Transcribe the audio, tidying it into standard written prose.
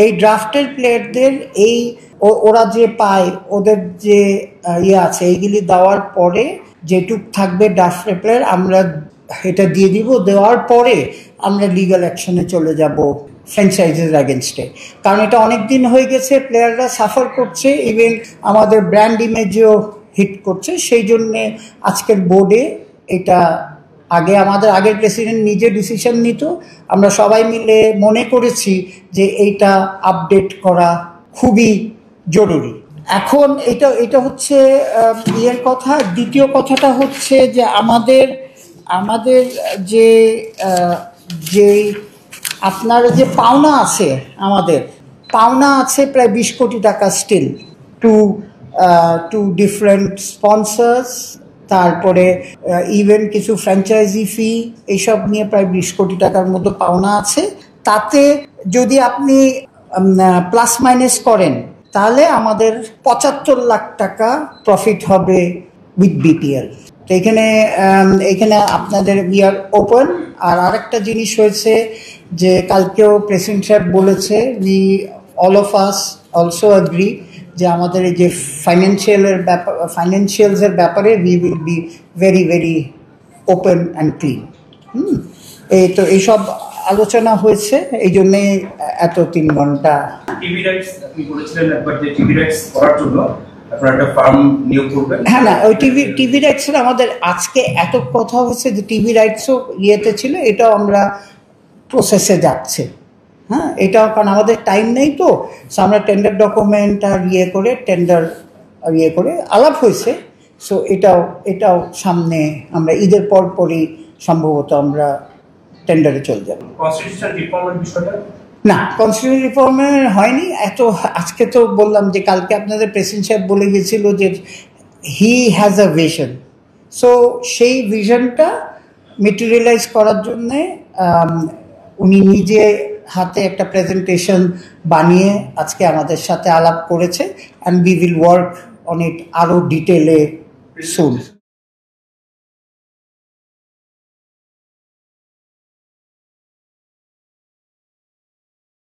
এই ড্রাফটের প্লেয়ারদের এই ওরা যে পায় ওদের যে আছে এইগুলি দেওয়ার পরে যেটুক থাকবে ড্রাফটের প্লেয়ার আমরা এটা দিয়ে দিব, দেওয়ার পরে আমরা লিগ্যাল অ্যাকশনে চলে যাব ফ্র্যাঞ্চাইজির অ্যাগেনস্টে। কারণ এটা অনেক দিন হয়ে গেছে, প্লেয়াররা সাফার করছে, ইভেন আমাদের ব্র্যান্ড ইমেজও হিট করছে। সেই জন্যে আজকের বোর্ডে এটা আমাদের আগের প্রেসিডেন্ট নিজে ডিসিশন নিত, আমরা সবাই মিলে মনে করেছি যে এইটা আপডেট করা খুবই জরুরি। এখন এটা হচ্ছে ইয়ের কথা। দ্বিতীয় কথাটা হচ্ছে যে আমাদের যে আপনার যে পাওনা আছে, আমাদের পাওনা আছে প্রায় 20 কোটি টাকা স্টিল টু ডিফারেন্ট স্পন্সর্স, তারপরে ইভেন কিছু ফ্র্যাঞ্চাইজি ফি, এইসব নিয়ে প্রায় 20 কোটি টাকার মতো পাওনা আছে। তাতে যদি আপনি প্লাস মাইনাস করেন তাহলে আমাদের 75 লাখ টাকা প্রফিট হবে উইথ বিপিএল। তো এখানে আপনাদের উই আর ওপেন। আর আরেকটা জিনিস হয়েছে যে কালকেও প্রেসিডেন্ট সাহেব বলেছে, we all of us also agree যে আমাদের এই যে ফাইন্যান্সিয়ালসের ব্যাপারে we will be very very open and clean. তো এইসব আলোচনা হয়েছে, এই জন্যে এত 3 ঘন্টা। টিভি রাইটস আপনি বলেছিলেন একবার যে টিভি রাইটস করার জন্য আপনারা একটা ফার্ম নিয়োগ করবেন। হ্যাঁ, না ওই টিভি রাইটসের আমাদের আজকে এত কথা হচ্ছে যে টিভি রাইটসও ইয়েতে ছিল, এটাও আমরা প্রসেসে যাচ্ছে। হ্যাঁ, এটাও কারণ আমাদের টাইম নেই, তো আমরা টেন্ডার ডকুমেন্ট আর ইয়ে করে আলাপ হয়েছে। সো এটাও সামনে আমরা ঈদের পরই সম্ভবত আমরা টেন্ডারে চলে যাব। কনস্টিটিউশন রিফর্মের বিষয়টা না, কনস্টিটিউশন রিফর্মের হয়নি আজকে তো বললাম যে কালকে আপনাদের প্রেসিডেন্ট সাহেব বলে গেছিল যে he has a vision. So সেই ভিশনটা মেটেরিয়ালাইজ করার জন্যে উনি নিজে হাতে একটা প্রেজেন্টেশন বানিয়ে আজকে আমাদের সাথে আলাপ করেছে, and we will work on it আরও ডিটেলে সুন।